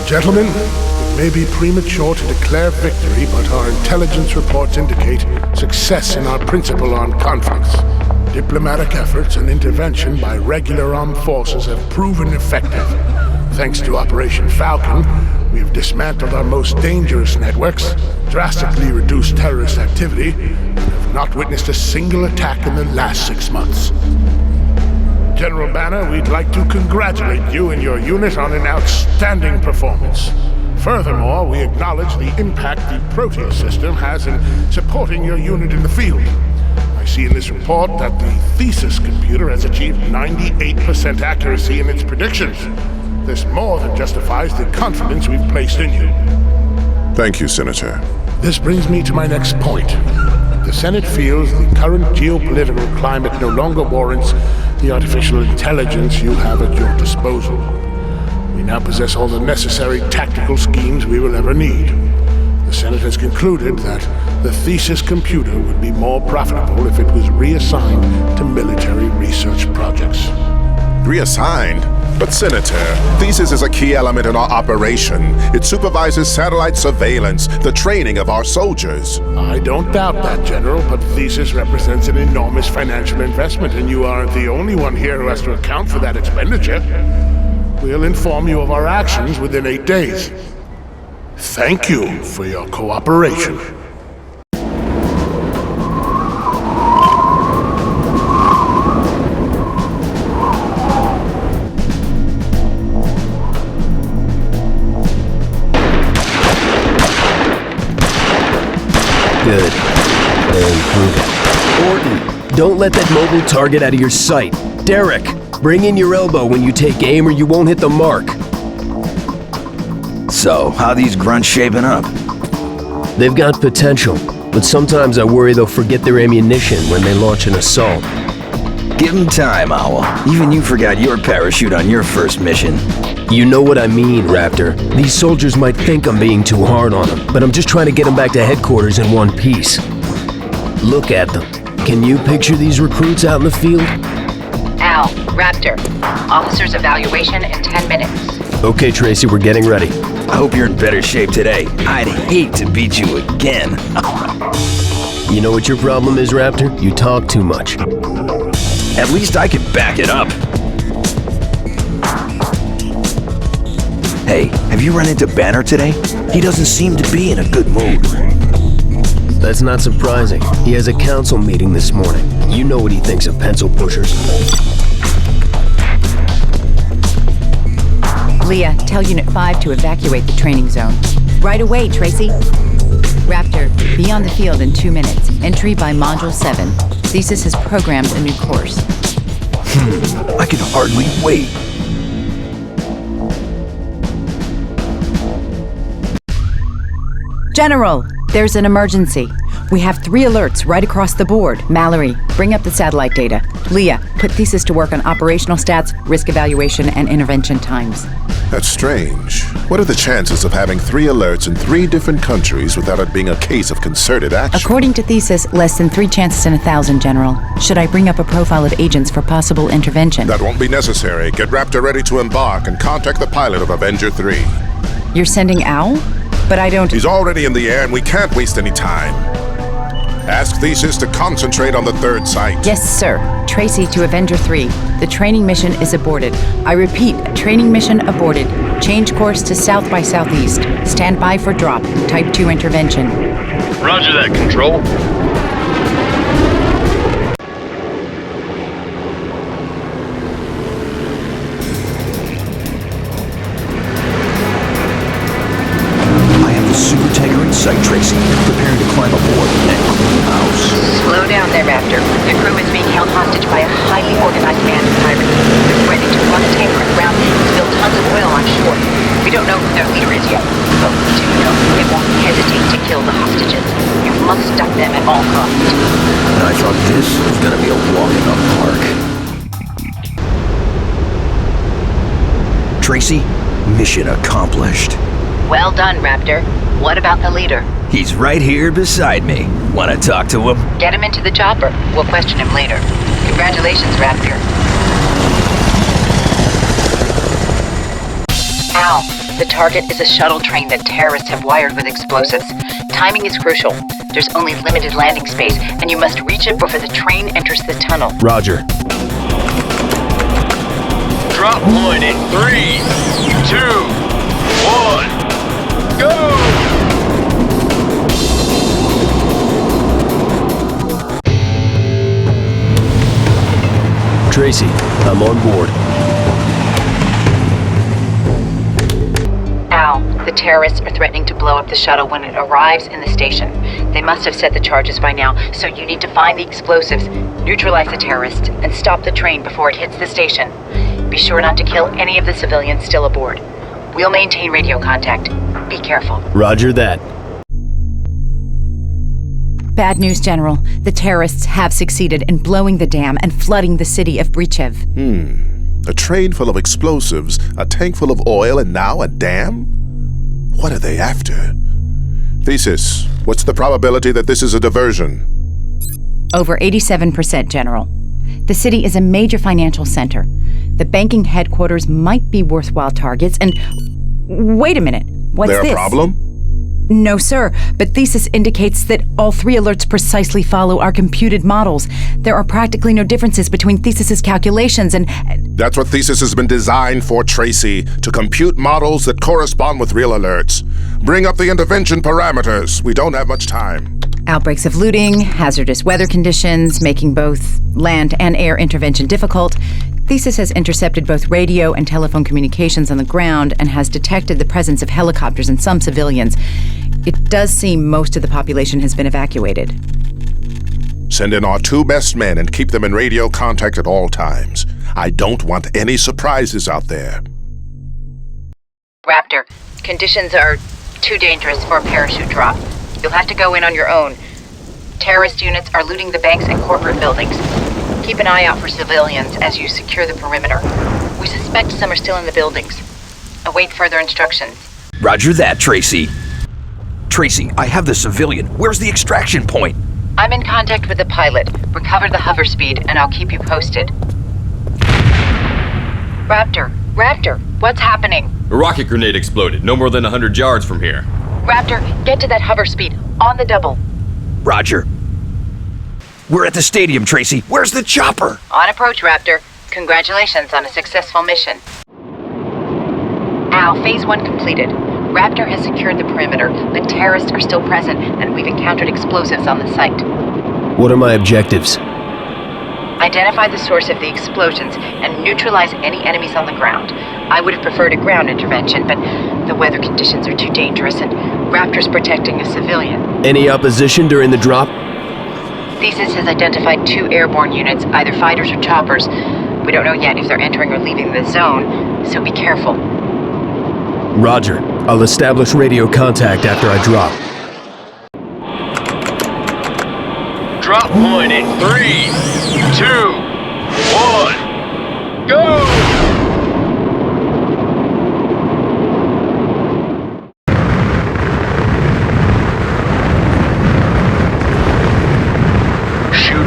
Gentlemen, it may be premature to declare victory, but our intelligence reports indicate success in our principal armed conflicts. Diplomatic efforts and intervention by regular armed forces have proven effective. Thanks to Operation Falcon, we have dismantled our most dangerous networks, drastically reduced terrorist activity, and have not witnessed a single attack in the last 6 months. General Banner, we'd like to congratulate you and your unit on an outstanding performance. Furthermore, we acknowledge the impact the Proteus system has in supporting your unit in the field. I see in this report that the Thesis computer has achieved 98% accuracy in its predictions. This more than justifies the confidence we've placed in you. Thank you, Senator. This brings me to my next point. The Senate feels the current geopolitical climate no longer warrants the artificial intelligence you have at your disposal. We now possess all the necessary tactical schemes we will ever need. The Senate has concluded that the Thesis computer would be more profitable if it was reassigned to military research projects. Reassigned? But Senator, Thesis is a key element in our operation. It supervises satellite surveillance, the training of our soldiers. I don't doubt that, General, but Thesis represents an enormous financial investment, and you aren't the only one here who has to account for that expenditure. We'll inform you of our actions within 8 days. Thank you for your cooperation. Good. They're improving. Orton, don't let that mobile target out of your sight. Derek, bring in your elbow when you take aim or you won't hit the mark. So, how these grunts shaping up? They've got potential, but sometimes I worry they'll forget their ammunition when they launch an assault. Give them time, Owl. Even you forgot your parachute on your first mission. You know what I mean, Raptor. These soldiers might think I'm being too hard on them, but I'm just trying to get them back to headquarters in one piece. Look at them. Can you picture these recruits out in the field? Al, Raptor. Officer's evaluation in 10 minutes. Okay, Tracy, we're getting ready. I hope you're in better shape today. I'd hate to beat you again. You know what your problem is, Raptor? You talk too much. At least I can back it up. Hey, have you run into Banner today? He doesn't seem to be in a good mood. That's not surprising. He has a council meeting this morning. You know what he thinks of pencil pushers. Leah, tell Unit 5 to evacuate the training zone. Right away, Tracy. Raptor, be on the field in 2 minutes. Entry by Module 7. Thesis has programmed a new course. I can hardly wait. General, there's an emergency. We have 3 alerts right across the board. Mallory, bring up the satellite data. Leah, put Thesis to work on operational stats, risk evaluation, and intervention times. That's strange. What are the chances of having 3 alerts in 3 different countries without it being a case of concerted action? According to Thesis, less than 3 chances in 1,000, General. Should I bring up a profile of agents for possible intervention? That won't be necessary. Get Raptor ready to embark and contact the pilot of Avenger 3. You're sending Owl? But I don't... He's already in the air and we can't waste any time. Ask Thesis to concentrate on the 3rd site. Yes, sir. Tracy to Avenger 3. The training mission is aborted. I repeat, training mission aborted. Change course to south by southeast. Stand by for drop. Type 2 intervention. Roger that, Control. Super tanker in sight, Tracy. Preparing to climb aboard and clean the house. Slow down there, Raptor. The crew is being held hostage by a highly organized band of pirates. They're threatening to run the tanker aground and spill tons of oil on shore. We don't know who their leader is yet, but we do know they won't hesitate to kill the hostages. You must stop them at all costs. And I thought this was gonna be a walk in the park. Tracy, mission accomplished. Well done, Raptor. What about the leader? He's right here beside me. Wanna talk to him? Get him into the chopper. We'll question him later. Congratulations, Raptor. Al, The target is a shuttle train that terrorists have wired with explosives. Timing is crucial. There's only limited landing space, and you must reach it before the train enters the tunnel. Roger. Drop point in 3, 2, 1, go! Tracy, I'm on board. Al, the terrorists are threatening to blow up the shuttle when it arrives in the station. They must have set the charges by now, so you need to find the explosives, neutralize the terrorists, and stop the train before it hits the station. Be sure not to kill any of the civilians still aboard. We'll maintain radio contact. Be careful. Roger that. Bad news, General. The terrorists have succeeded in blowing the dam and flooding the city of Brychev. A train full of explosives, a tank full of oil, and now a dam? What are they after? Thesis, what's the probability that this is a diversion? Over 87%, General. The city is a major financial center. The banking headquarters might be worthwhile targets, and... Wait a minute. What's this? There a problem? No, sir, but Thesis indicates that all 3 alerts precisely follow our computed models. There are practically no differences between Thesis's calculations and... That's what Thesis has been designed for, Tracy, to compute models that correspond with real alerts. Bring up the intervention parameters. We don't have much time. Outbreaks of looting, hazardous weather conditions, making both land and air intervention difficult. Thesis has intercepted both radio and telephone communications on the ground and has detected the presence of helicopters and some civilians. It does seem most of the population has been evacuated. Send in our 2 best men and keep them in radio contact at all times. I don't want any surprises out there. Raptor, conditions are too dangerous for a parachute drop. You'll have to go in on your own. Terrorist units are looting the banks and corporate buildings. Keep an eye out for civilians as you secure the perimeter. We suspect some are still in the buildings. Await further instructions. Roger that, Tracy. Tracy, I have the civilian. Where's the extraction point? I'm in contact with the pilot. Recover the hover speed, and I'll keep you posted. Raptor, what's happening? A rocket grenade exploded, no more than 100 yards from here. Raptor, get to that hover speed, on the double. Roger. We're at the stadium, Tracy. Where's the chopper? On approach, Raptor. Congratulations on a successful mission. Al, Phase 1 completed. Raptor has secured the perimeter, but terrorists are still present, and we've encountered explosives on the site. What are my objectives? Identify the source of the explosions and neutralize any enemies on the ground. I would have preferred a ground intervention, but the weather conditions are too dangerous, and Raptor's protecting a civilian. Any opposition during the drop? Thesis has identified 2 airborne units, either fighters or choppers. We don't know yet if they're entering or leaving the zone, so be careful. Roger. I'll establish radio contact after I drop. Drop point in 3, 2, 1, go!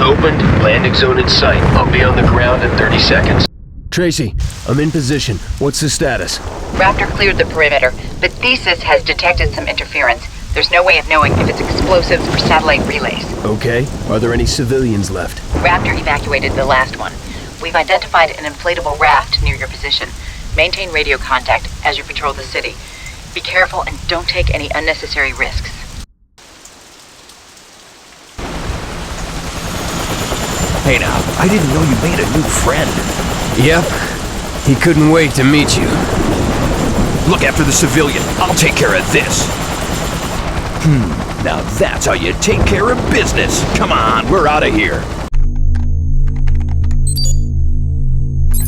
Opened, landing zone in sight. I'll be on the ground in 30 seconds. Tracy, I'm in position. What's the status? Raptor cleared the perimeter, but Thesis has detected some interference. There's no way of knowing if it's explosives or satellite relays. Okay. Are there any civilians left? Raptor evacuated the last one. We've identified an inflatable raft near your position. Maintain radio contact as you patrol the city. Be careful and don't take any unnecessary risks. Hey now, I didn't know you made a new friend. Yep. He couldn't wait to meet you. Look after the civilian. I'll take care of this. Now that's how you take care of business. Come on, we're out of here.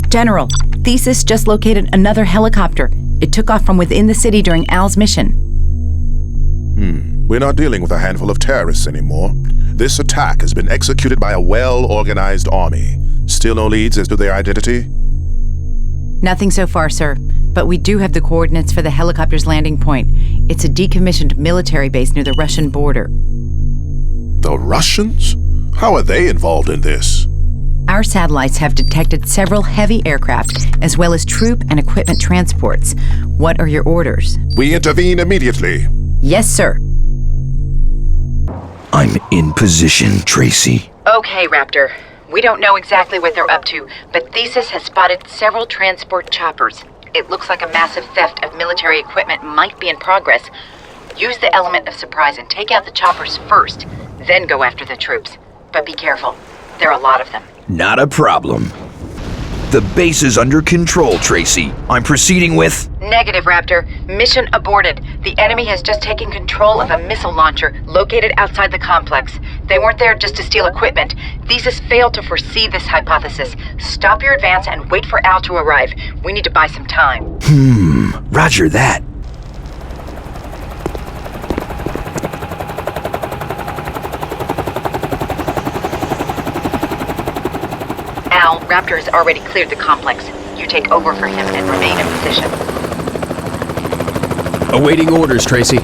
General, Thesis just located another helicopter. It took off from within the city during Al's mission. We're not dealing with a handful of terrorists anymore. This attack has been executed by a well-organized army. Still no leads as to their identity? Nothing so far, sir. But we do have the coordinates for the helicopter's landing point. It's a decommissioned military base near the Russian border. The Russians? How are they involved in this? Our satellites have detected several heavy aircraft, as well as troop and equipment transports. What are your orders? We intervene immediately. Yes, sir. I'm in position, Tracy. Okay, Raptor. We don't know exactly what they're up to, but Thesis has spotted several transport choppers. It looks like a massive theft of military equipment might be in progress. Use the element of surprise and take out the choppers first, then go after the troops. But be careful. There are a lot of them. Not a problem. The base is under control, Tracy. I'm proceeding with... Negative, Raptor. Mission aborted. The enemy has just taken control of a missile launcher located outside the complex. They weren't there just to steal equipment. Thesis failed to foresee this hypothesis. Stop your advance and wait for Al to arrive. We need to buy some time. Roger that. Al, Raptor has already cleared the complex. You take over for him and remain in position. Awaiting orders, Tracy.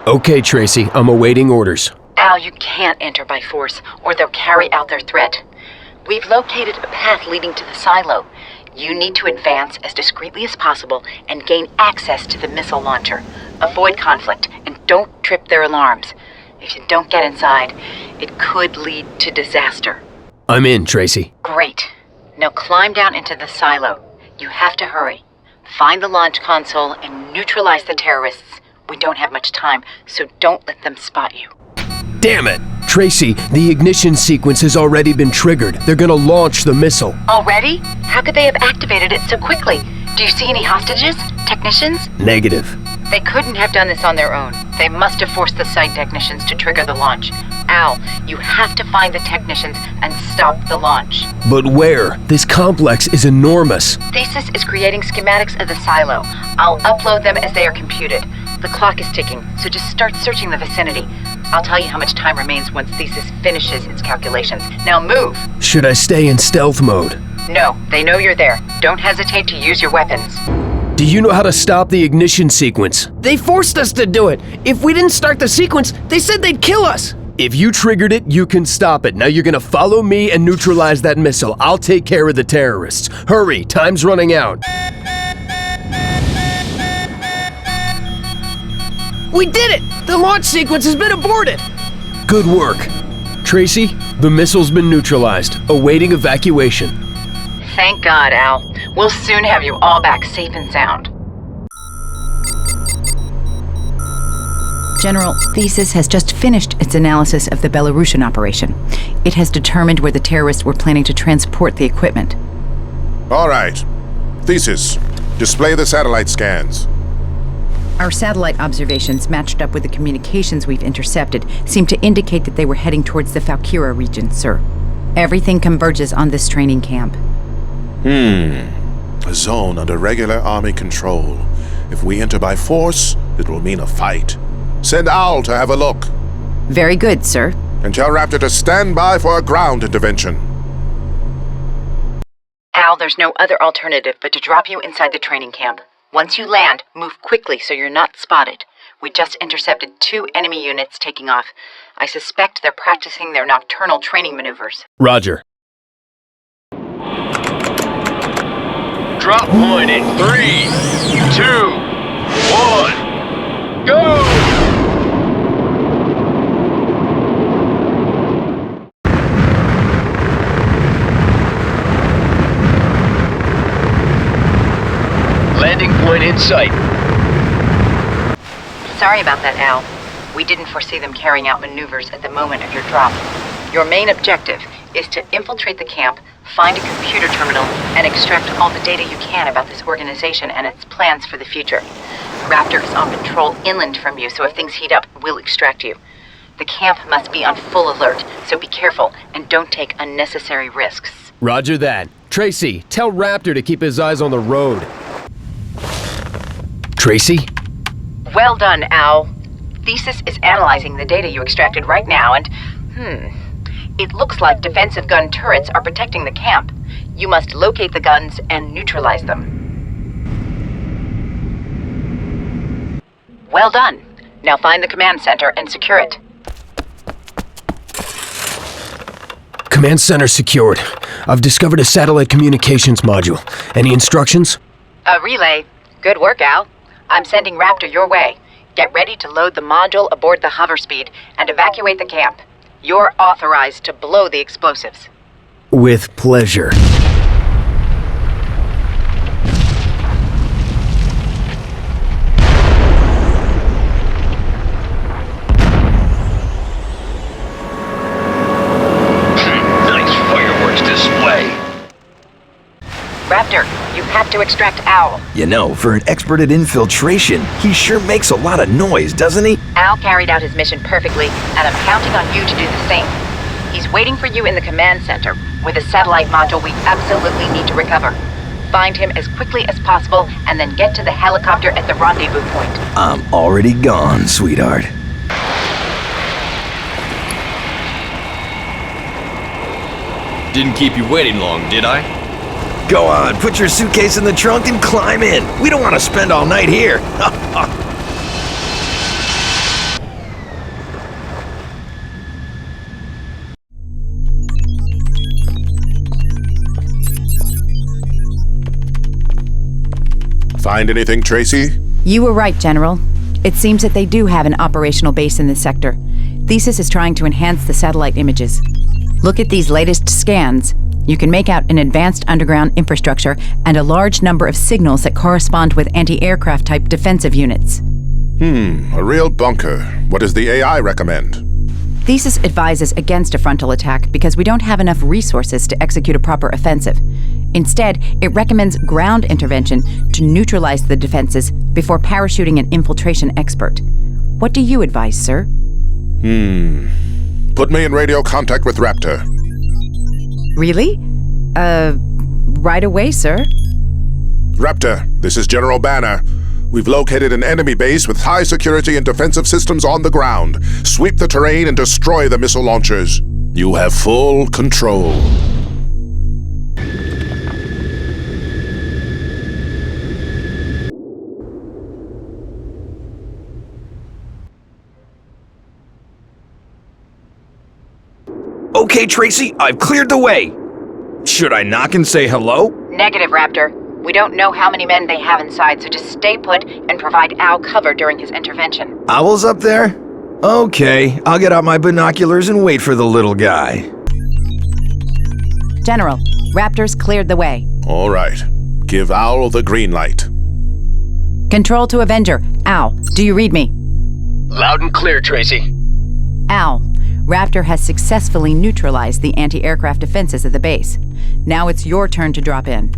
Okay, Tracy, I'm awaiting orders. Al, you can't enter by force, or they'll carry out their threat. We've located a path leading to the silo. You need to advance as discreetly as possible and gain access to the missile launcher. Avoid conflict, and don't trip their alarms. If you don't get inside, it could lead to disaster. I'm in, Tracy. Great. Now climb down into the silo. You have to hurry. Find the launch console and neutralize the terrorists. We don't have much time, so don't let them spot you. Damn it! Tracy, the ignition sequence has already been triggered. They're gonna launch the missile. Already? How could they have activated it so quickly? Do you see any hostages? Technicians? Negative. They couldn't have done this on their own. They must have forced the site technicians to trigger the launch. Al, you have to find the technicians and stop the launch. But where? This complex is enormous. Thesis is creating schematics of the silo. I'll upload them as they are computed. The clock is ticking, so just start searching the vicinity. I'll tell you how much time remains once Thesis finishes its calculations. Now move! Should I stay in stealth mode? No, they know you're there. Don't hesitate to use your weapons. Do you know how to stop the ignition sequence? They forced us to do it. If we didn't start the sequence, they said they'd kill us. If you triggered it, you can stop it. Now you're gonna follow me and neutralize that missile. I'll take care of the terrorists. Hurry, time's running out. We did it! The launch sequence has been aborted! Good work. Tracy, the missile's been neutralized, awaiting evacuation. Thank God, Al. We'll soon have you all back safe and sound. General, Thesis has just finished its analysis of the Belarusian operation. It has determined where the terrorists were planning to transport the equipment. All right. Thesis, display the satellite scans. Our satellite observations, matched up with the communications we've intercepted, seem to indicate that they were heading towards the Falkira region, sir. Everything converges on this training camp. A zone under regular army control. If we enter by force, it will mean a fight. Send Owl to have a look. Very good, sir. And tell Raptor to stand by for a ground intervention. Al, there's no other alternative but to drop you inside the training camp. Once you land, move quickly so you're not spotted. We just intercepted 2 enemy units taking off. I suspect they're practicing their nocturnal training maneuvers. Roger. Drop point in 3, 2, 1, go! Landing point in sight. Sorry about that, Al. We didn't foresee them carrying out maneuvers at the moment of your drop. Your main objective is to infiltrate the camp, find a computer terminal, and extract all the data you can about this organization and its plans for the future. Raptor is on patrol inland from you, so if things heat up, we'll extract you. The camp must be on full alert, so be careful and don't take unnecessary risks. Roger that. Tracy, tell Raptor to keep his eyes on the road. Tracy? Well done, Al. Thesis is analyzing the data you extracted right now, and, it looks like defensive gun turrets are protecting the camp. You must locate the guns and neutralize them. Well done. Now find the command center and secure it. Command center secured. I've discovered a satellite communications module. Any instructions? A relay. Good work, Al. I'm sending Raptor your way. Get ready to load the module aboard the hover speed and evacuate the camp. You're authorized to blow the explosives. With pleasure. Nice fireworks display. Raptor, you have to extract Al. You know, for an expert at infiltration, he sure makes a lot of noise, doesn't he? Al carried out his mission perfectly, and I'm counting on you to do the same. He's waiting for you in the command center with a satellite module we absolutely need to recover. Find him as quickly as possible and then get to the helicopter at the rendezvous point. I'm already gone, sweetheart. Didn't keep you waiting long, did I? Go on, put your suitcase in the trunk and climb in. We don't want to spend all night here. Find anything, Tracy? You were right, General. It seems that they do have an operational base in this sector. Thesis is trying to enhance the satellite images. Look at these latest scans. You can make out an advanced underground infrastructure and a large number of signals that correspond with anti-aircraft type defensive units. A real bunker. What does the AI recommend? Thesis advises against a frontal attack because we don't have enough resources to execute a proper offensive. Instead, it recommends ground intervention to neutralize the defenses before parachuting an infiltration expert. What do you advise, sir? Put me in radio contact with Raptor. Really? Right away, sir. Raptor, this is General Banner. We've located an enemy base with high security and defensive systems on the ground. Sweep the terrain and destroy the missile launchers. You have full control. Okay, Tracy, I've cleared the way. Should I knock and say hello? Negative, Raptor. We don't know how many men they have inside, so just stay put and provide Al cover during his intervention. Owl's up there? Okay, I'll get out my binoculars and wait for the little guy. General, Raptor's cleared the way. All right. Give Owl the green light. Control to Avenger. Al, do you read me? Loud and clear, Tracy. Al, Raptor has successfully neutralized the anti-aircraft defenses of the base. Now it's your turn to drop in.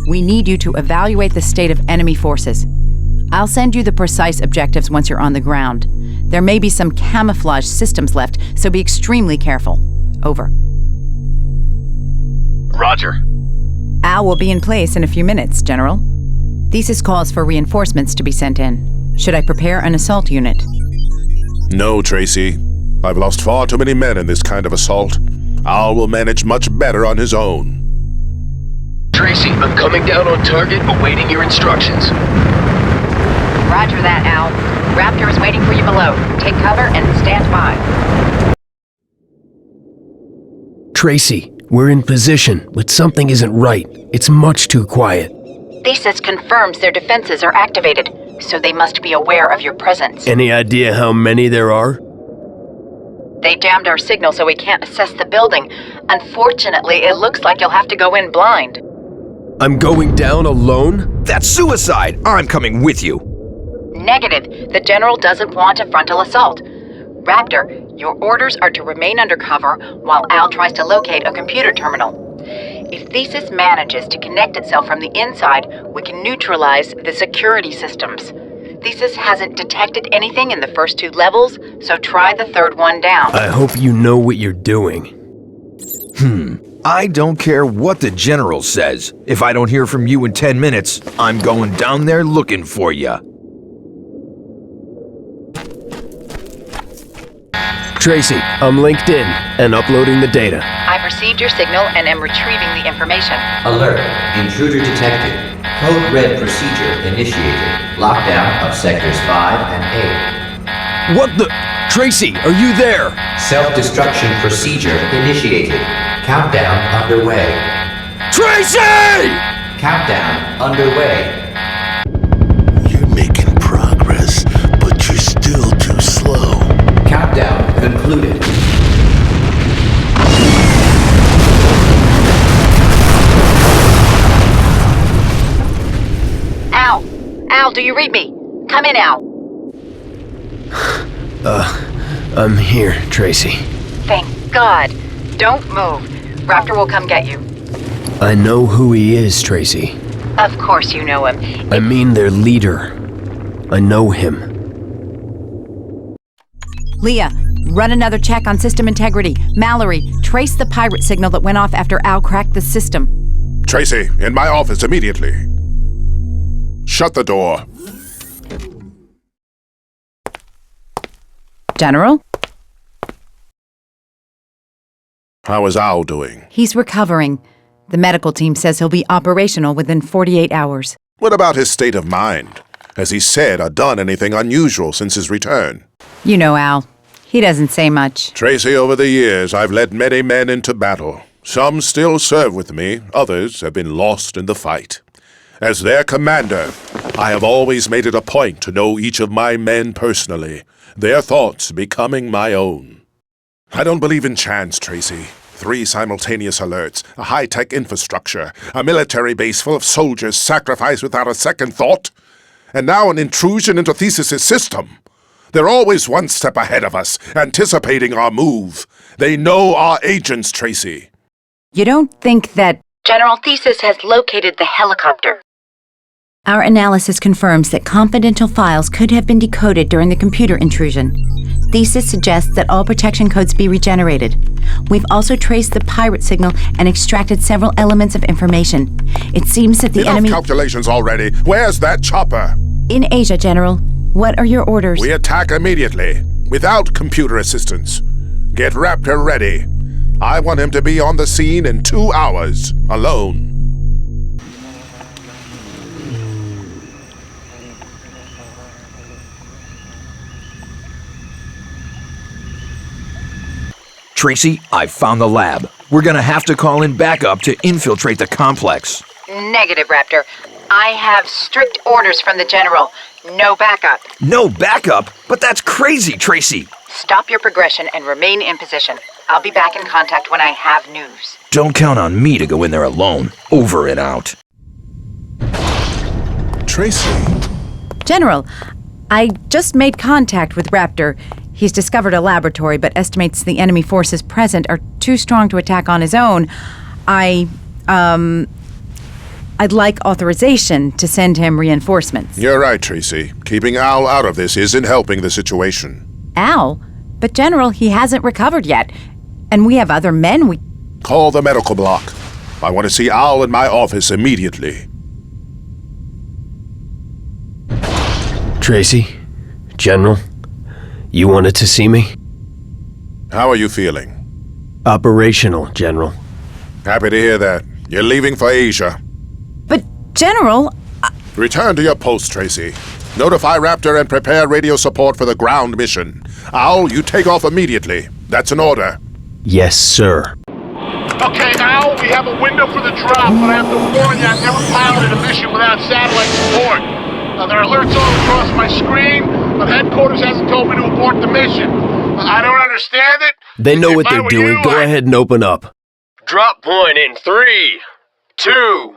We need you to evaluate the state of enemy forces. I'll send you the precise objectives once you're on the ground. There may be some camouflage systems left, so be extremely careful. Over. Roger. Al will be in place in a few minutes, General. Thesis calls for reinforcements to be sent in. Should I prepare an assault unit? No, Tracy. I've lost far too many men in this kind of assault. Owl will manage much better on his own. Tracy, I'm coming down on target, awaiting your instructions. Roger that, Al. Raptor is waiting for you below. Take cover and stand by. Tracy, we're in position, but something isn't right. It's much too quiet. Thesis confirms their defenses are activated, so they must be aware of your presence. Any idea how many there are? They jammed our signal so we can't assess the building. Unfortunately, it looks like you'll have to go in blind. I'm going down alone? That's suicide! I'm coming with you. Negative. The General doesn't want a frontal assault. Raptor, your orders are to remain undercover while Al tries to locate a computer terminal. If Thesis manages to connect itself from the inside, we can neutralize the security systems. Thesis hasn't detected anything in the first 2 levels, so try the 3rd one down. I hope you know what you're doing. I don't care what the General says. If I don't hear from you in 10 minutes, I'm going down there looking for you. Tracy, I'm linked in and uploading the data. I've received your signal and am retrieving the information. Alert. Intruder detected. Code Red procedure initiated. Lockdown of sectors 5 and 8. What the? Tracy, are you there? Self-destruction procedure initiated. Countdown underway. Tracy! Countdown underway. You're making progress, but you're still too slow. Countdown concluded. Al! Al, do you read me? Come in, Al. I'm here, Tracy. Thank God. Don't move. Raptor will come get you. I know who he is, Tracy. Of course you know him. I mean their leader. I know him. Leah, run another check on system integrity. Mallory, trace the pirate signal that went off after Al cracked the system. Tracy, in my office immediately. Shut the door. General? How is Al doing? He's recovering. The medical team says he'll be operational within 48 hours. What about his state of mind? Has he said or done anything unusual since his return? You know Al. He doesn't say much. Tracy, over the years, I've led many men into battle. Some still serve with me, others have been lost in the fight. As their commander, I have always made it a point to know each of my men personally, their thoughts becoming my own. I don't believe in chance, Tracy. 3 simultaneous alerts, a high-tech infrastructure, a military base full of soldiers sacrificed without a second thought, and now an intrusion into Thesis's system. They're always one step ahead of us, anticipating our move. They know our agents, Tracy. You don't think that... General Thesis has located the helicopter. Our analysis confirms that confidential files could have been decoded during the computer intrusion. Thesis suggests that all protection codes be regenerated. We've also traced the pirate signal and extracted several elements of information. It seems that the enemy... Enough calculations already. Where's that chopper? In Asia, General. What are your orders? We attack immediately, without computer assistance. Get Raptor ready. I want him to be on the scene in 2 hours, alone. Tracy, I found the lab. We're gonna have to call in backup to infiltrate the complex. Negative, Raptor. I have strict orders from the General. No backup. No backup? But that's crazy, Tracy! Stop your progression and remain in position. I'll be back in contact when I have news. Don't count on me to go in there alone. Over and out. Tracy? General, I just made contact with Raptor. He's discovered a laboratory, but estimates the enemy forces present are too strong to attack on his own. I'd like authorization to send him reinforcements. You're right, Tracy. Keeping Al out of this isn't helping the situation. Al? But General, he hasn't recovered yet. And we have other men we... Call the medical block. I want to see Al in my office immediately. Tracy? General? You wanted to see me? How are you feeling? Operational, General. Happy to hear that. You're leaving for Asia. But, General... Return to your post, Tracy. Notify Raptor and prepare radio support for the ground mission. Al, you take off immediately. That's an order. Yes, sir. Okay, Al, we have a window for the drop, but I have to warn you, I've never piloted a mission without satellite support. There are alerts all across my screen, but headquarters hasn't told me to abort the mission. I don't understand it. They know If what I they're were doing. you, Go ahead and open up. Drop point in 3, 2,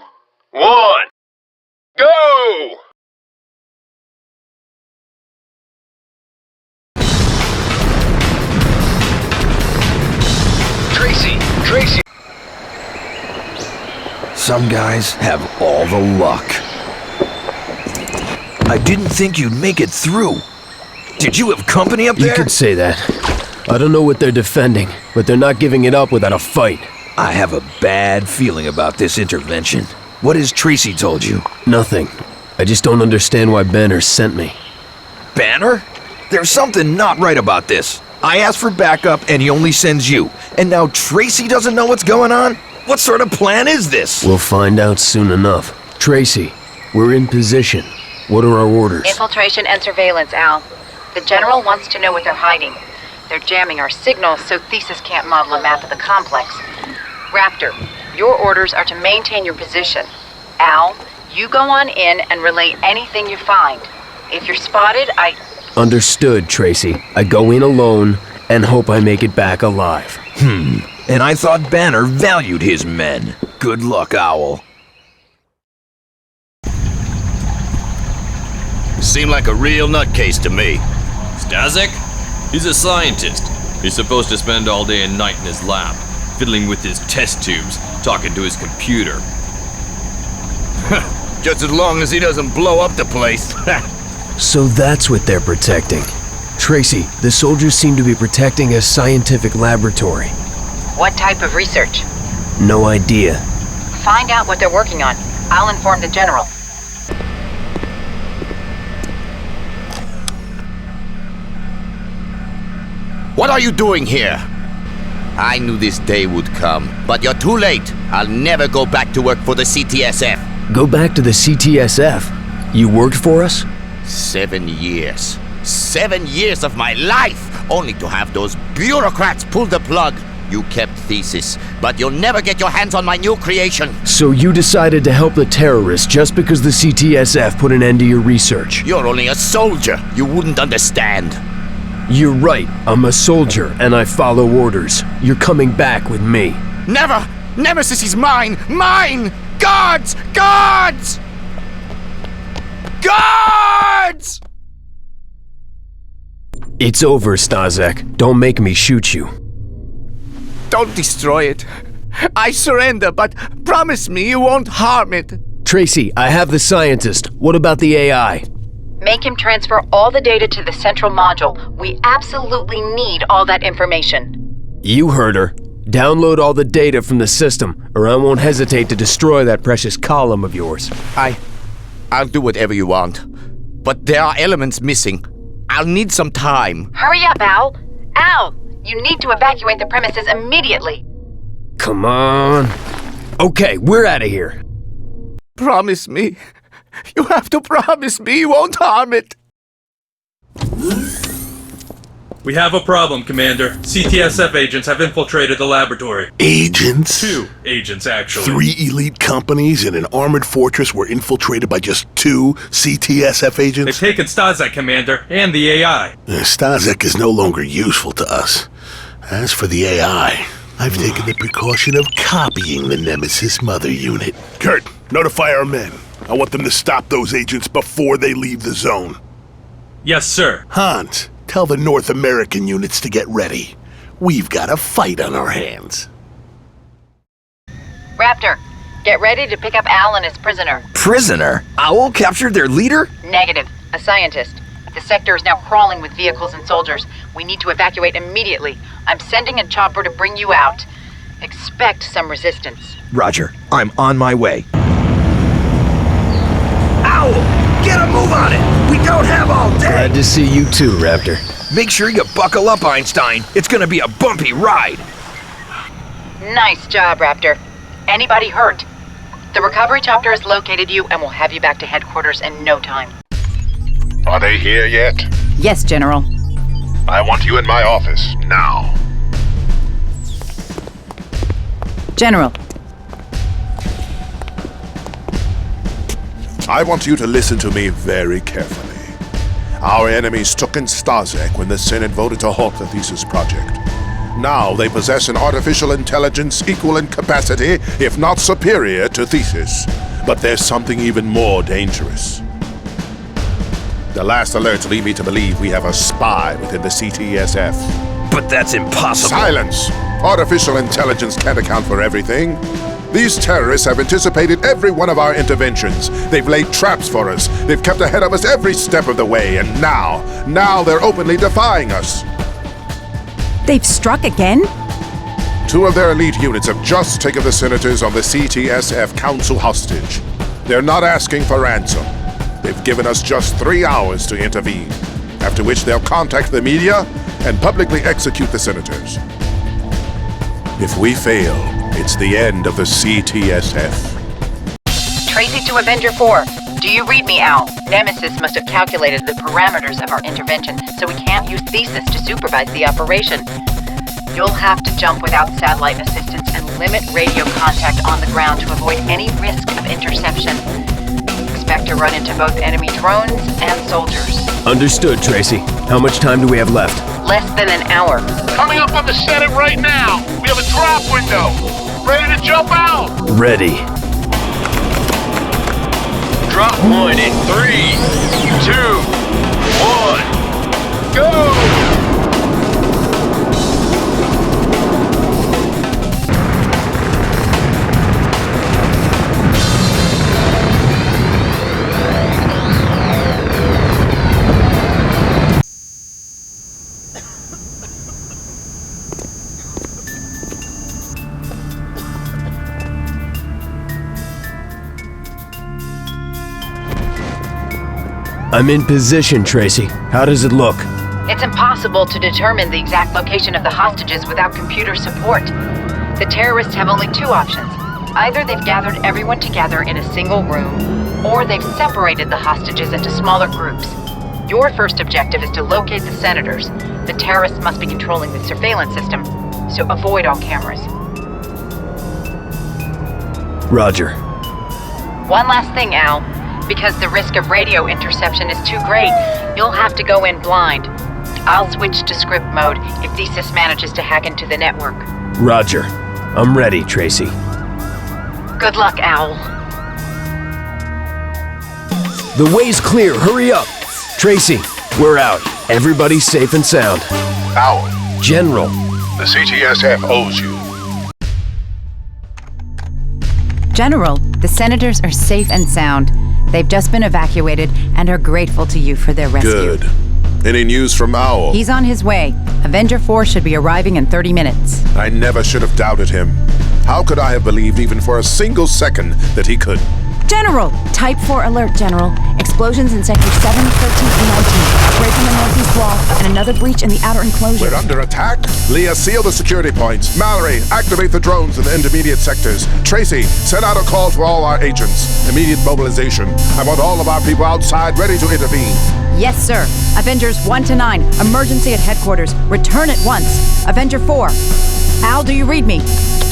1, go! Tracy! Some guys have all the luck. I didn't think you'd make it through. Did you have company up there? You could say that. I don't know what they're defending, but they're not giving it up without a fight. I have a bad feeling about this intervention. What has Tracy told you? Nothing. I just don't understand why Banner sent me. Banner? There's something not right about this. I asked for backup and he only sends you. And now Tracy doesn't know what's going on? What sort of plan is this? We'll find out soon enough. Tracy, we're in position. What are our orders? Infiltration and surveillance, Al. The General wants to know what they're hiding. They're jamming our signals so Thesis can't model a map of the complex. Raptor, your orders are to maintain your position. Al, you go on in and relay anything you find. If you're spotted, Understood, Tracy. I go in alone and hope I make it back alive. And I thought Banner valued his men. Good luck, Owl. Seem like a real nutcase to me. Stasek? He's a scientist. He's supposed to spend all day and night in his lab, fiddling with his test tubes, talking to his computer. Just as long as he doesn't blow up the place. So that's what they're protecting. Tracy, the soldiers seem to be protecting a scientific laboratory. what type of research? No idea. Find out what they're working on. I'll inform the General. What are you doing here? I knew this day would come, but you're too late. I'll never go back to work for the CTSF. Go back to the CTSF? You worked for us? 7 years. 7 years of my life, only to have those bureaucrats pull the plug. You kept Thesis, but you'll never get your hands on my new creation. So you decided to help the terrorists just because the CTSF put an end to your research? You're only a soldier. You wouldn't understand. You're right. I'm a soldier, and I follow orders. You're coming back with me. Never! Nemesis is mine! Mine! Guards! Guards! Guards! It's over, Stasek. Don't make me shoot you. Don't destroy it. I surrender, but promise me you won't harm it. Tracy, I have the scientist. What about the AI? Make him transfer all the data to the central module. We absolutely need all that information. You heard her. Download all the data from the system, or I won't hesitate to destroy that precious column of yours. I'll do whatever you want. But there are elements missing. I'll need some time. Hurry up, Al! Al! You need to evacuate the premises immediately. Come on. Okay, we're out of here. Promise me. You have to promise me you won't harm it. We have a problem, Commander. CTSF agents have infiltrated the laboratory. Agents? 2 agents, actually. 3 elite companies in an armored fortress were infiltrated by just 2 CTSF agents? They've taken Stasek, Commander, and the AI. Stasek is no longer useful to us. As for the AI, I've taken the precaution of copying the Nemesis mother unit. Kurt, notify our men. I want them to stop those agents before they leave the zone. Yes, sir. Hans, tell the North American units to get ready. We've got a fight on our hands. Raptor, get ready to pick up Al and his prisoner. Prisoner? Owl captured their leader? Negative. A scientist. The sector is now crawling with vehicles and soldiers. We need to evacuate immediately. I'm sending a chopper to bring you out. Expect some resistance. Roger. I'm on my way. Owl! Get a move on it! We don't have all day! Glad to see you too, Raptor. Make sure you buckle up, Einstein. It's gonna be a bumpy ride. Nice job, Raptor. Anybody hurt? The recovery chopper has located you and will have you back to headquarters in no time. Are they here yet? Yes, General. I want you in my office, now. General. I want you to listen to me very carefully. Our enemies took in Stasek when the Senate voted to halt the Thesis project. Now they possess an artificial intelligence equal in capacity, if not superior, to Thesis. But there's something even more dangerous. The last alerts lead me to believe we have a spy within the CTSF. But that's impossible. Silence! Artificial intelligence can't account for everything. These terrorists have anticipated every one of our interventions. They've laid traps for us. They've kept ahead of us every step of the way, and now they're openly defying us. They've struck again? 2 of their elite units have just taken the senators on the CTSF Council hostage. They're not asking for ransom. They've given us just 3 hours to intervene, after which they'll contact the media and publicly execute the senators. If we fail, it's the end of the CTSF. Tracy to Avenger 4. Do you read me, Al? Nemesis must have calculated the parameters of our intervention, so we can't use Thesis to supervise the operation. You'll have to jump without satellite assistance and limit radio contact on the ground to avoid any risk of interception. Expect to run into both enemy drones and soldiers. Understood, Tracy. How much time do we have left? Less than an hour. Coming up on the Senate right now. We have a drop window. Ready to jump out? Ready. Drop point in 3, 2, 1, go! I'm in position, Tracy. How does it look? It's impossible to determine the exact location of the hostages without computer support. The terrorists have only two options. Either they've gathered everyone together in a single room, or they've separated the hostages into smaller groups. Your first objective is to locate the senators. The terrorists must be controlling the surveillance system, so avoid all cameras. Roger. One last thing, Al. Because the risk of radio interception is too great, you'll have to go in blind. I'll switch to script mode if Thesis manages to hack into the network. Roger. I'm ready, Tracy. Good luck, Owl. The way's clear. Hurry up. Tracy, we're out. Everybody's safe and sound. Owl, General. the CTSF owes you. General, the senators are safe and sound. They've just been evacuated and are grateful to you for their rescue. Good. Any news from Owl? He's on his way. Avenger 4 should be arriving in 30 minutes. I never should have doubted him. How could I have believed even for a single second that he could? General! Type 4 alert, General. Explosions in sectors 7, 13, and 19. Break in the northeast wall, and another breach in the outer enclosure. We're under attack? Leah, seal the security points. Mallory, activate the drones in the intermediate sectors. Tracy, send out a call to all our agents. Immediate mobilization. I want all of our people outside ready to intervene. Yes, sir. Avengers 1 to 9. Emergency at headquarters. Return at once. Avenger 4. Al, do you read me?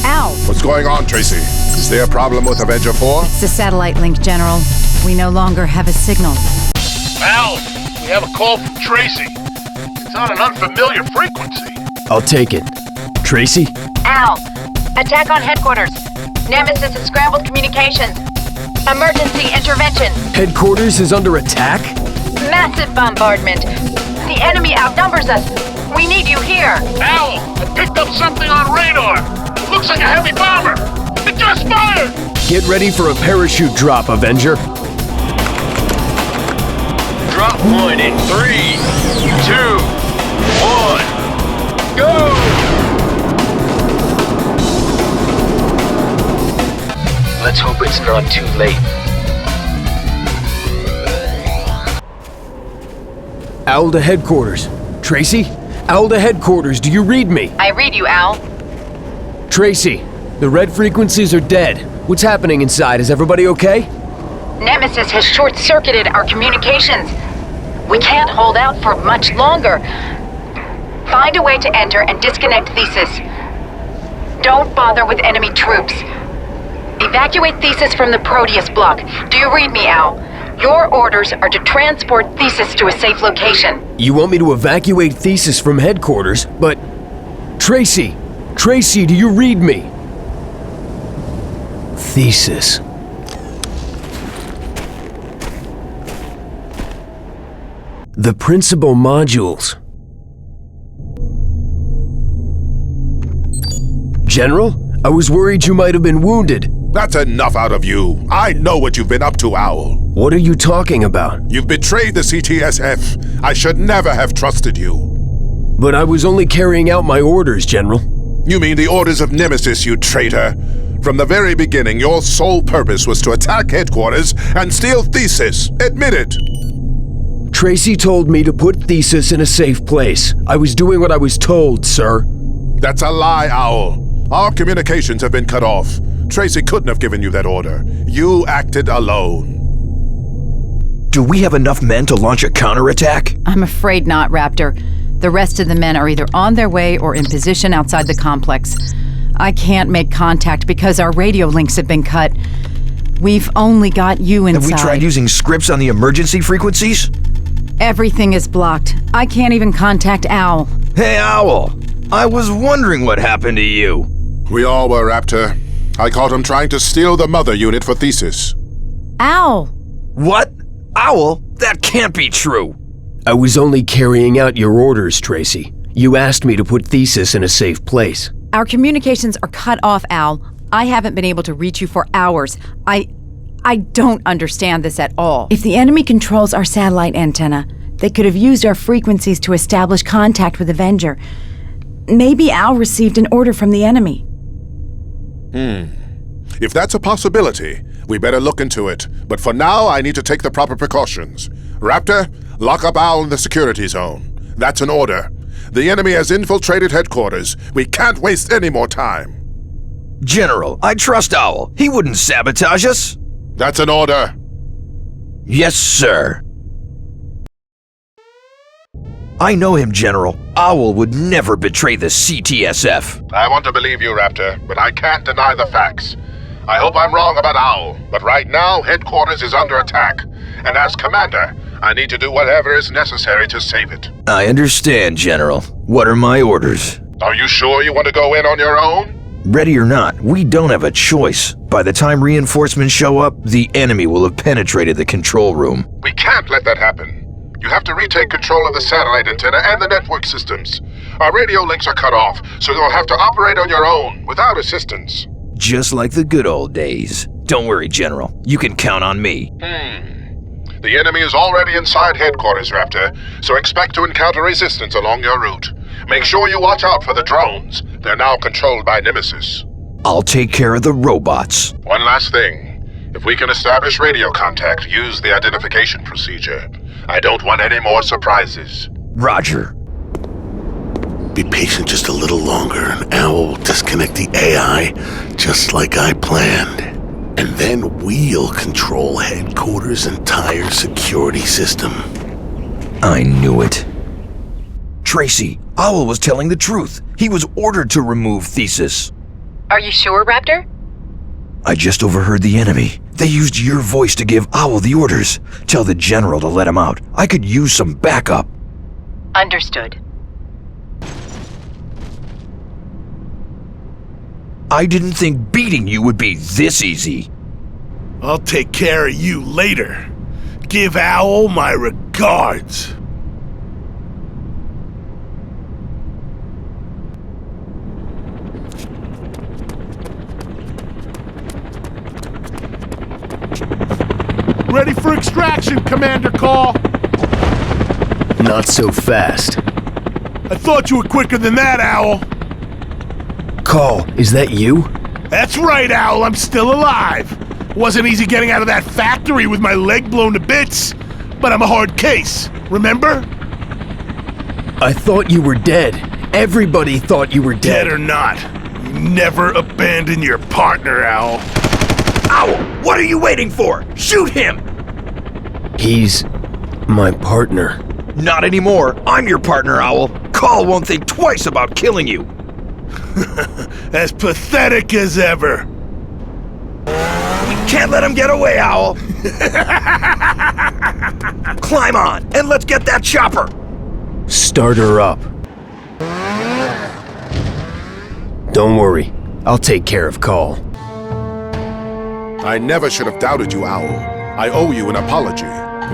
Al! What's going on, Tracy? Is there a problem with Avenger 4? It's the satellite link, General. We no longer have a signal. Al, we have a call from Tracy. It's on an unfamiliar frequency. I'll take it. Tracy? Al, attack on headquarters. Nemesis has scrambled communications. Emergency intervention. Headquarters is under attack? Massive bombardment. The enemy outnumbers us. We need you here. Al, I picked up something on radar. Looks like a heavy bomber. It just fired. Get ready for a parachute drop, Avenger. Drop point in 3, 2, 1, go! Let's hope it's not too late. Owl to headquarters. Tracy? Owl to headquarters, do you read me? I read you, Al. Tracy, the red frequencies are dead. What's happening inside? Is everybody okay? Nemesis has short-circuited our communications. We can't hold out for much longer. Find a way to enter and disconnect Thesis. Don't bother with enemy troops. Evacuate Thesis from the Proteus block. Do you read me, Al? Your orders are to transport Thesis to a safe location. You want me to evacuate Thesis from headquarters, but... Tracy! Tracy, do you read me? Thesis. The principal modules. General, I was worried you might have been wounded. That's enough out of you. I know what you've been up to, Owl. What are you talking about? You've betrayed the CTSF. I should never have trusted you. But I was only carrying out my orders, General. You mean the orders of Nemesis, you traitor? From the very beginning, your sole purpose was to attack headquarters and steal Thesis. Admit it. Tracy told me to put Thesis in a safe place. I was doing what I was told, sir. That's a lie, Owl. Our communications have been cut off. Tracy couldn't have given you that order. You acted alone. Do we have enough men to launch a counterattack? I'm afraid not, Raptor. The rest of the men are either on their way or in position outside the complex. I can't make contact because our radio links have been cut. We've only got you inside. Have we tried using scripts on the emergency frequencies? Everything is blocked. I can't even contact Owl. Hey, Owl! I was wondering what happened to you. We all were, Raptor. I caught him trying to steal the mother unit for Thesis. Owl! What? Owl? That can't be true. I was only carrying out your orders, Tracy. You asked me to put Thesis in a safe place. Our communications are cut off, Owl. I haven't been able to reach you for hours. I don't understand this at all. If the enemy controls our satellite antenna, they could have used our frequencies to establish contact with Avenger. Maybe Owl received an order from the enemy. If that's a possibility, we better look into it. But for now, I need to take the proper precautions. Raptor, lock up Owl in the security zone. That's an order. The enemy has infiltrated headquarters. We can't waste any more time. General, I trust Owl. He wouldn't sabotage us. That's an order. Yes, sir. I know him, General. Owl would never betray the CTSF. I want to believe you, Raptor, but I can't deny the facts. I hope I'm wrong about Owl, but right now, headquarters is under attack. And as commander, I need to do whatever is necessary to save it. I understand, General. What are my orders? Are you sure you want to go in on your own? Ready or not, we don't have a choice. By the time reinforcements show up, the enemy will have penetrated the control room. We can't let that happen. You have to retake control of the satellite antenna and the network systems. Our radio links are cut off, so you'll have to operate on your own, without assistance. Just like the good old days. Don't worry, General. You can count on me. The enemy is already inside headquarters, Raptor, so expect to encounter resistance along your route. Make sure you watch out for the drones. They're now controlled by Nemesis. I'll take care of the robots. One last thing. If we can establish radio contact, use the identification procedure. I don't want any more surprises. Roger. Be patient just a little longer, and Owl will disconnect the AI, just like I planned. And then we'll control headquarters' entire security system. I knew it. Tracy, Owl was telling the truth. He was ordered to remove Thesis. Are you sure, Raptor? I just overheard the enemy. They used your voice to give Owl the orders. Tell the General to let him out. I could use some backup. Understood. I didn't think beating you would be this easy. I'll take care of you later. Give Owl my regards. Ready for extraction, Commander Call. Not so fast. I thought you were quicker than that, Owl. Call, is that you? That's right, Owl, I'm still alive. Wasn't easy getting out of that factory with my leg blown to bits, but I'm a hard case, remember? I thought you were dead. Everybody thought you were dead. Dead or not, you never abandon your partner, Owl. Owl, what are you waiting for? Shoot him! He's my partner. Not anymore. I'm your partner, Owl. Call won't think twice about killing you. As pathetic as ever. Can't let him get away, Owl. Climb on, and let's get that chopper. Start her up. Don't worry. I'll take care of Call. I never should have doubted you, Owl. I owe you an apology.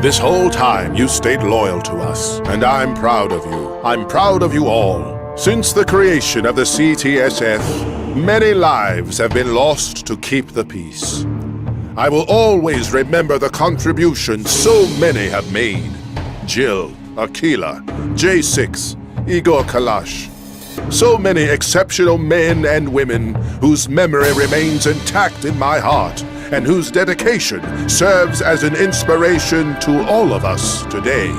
This whole time, you stayed loyal to us, and I'm proud of you. I'm proud of you all. Since the creation of the CTSF, many lives have been lost to keep the peace. I will always remember the contributions so many have made. Jill, Aquila, J6, Igor Kalash. So many exceptional men and women whose memory remains intact in my heart and whose dedication serves as an inspiration to all of us today.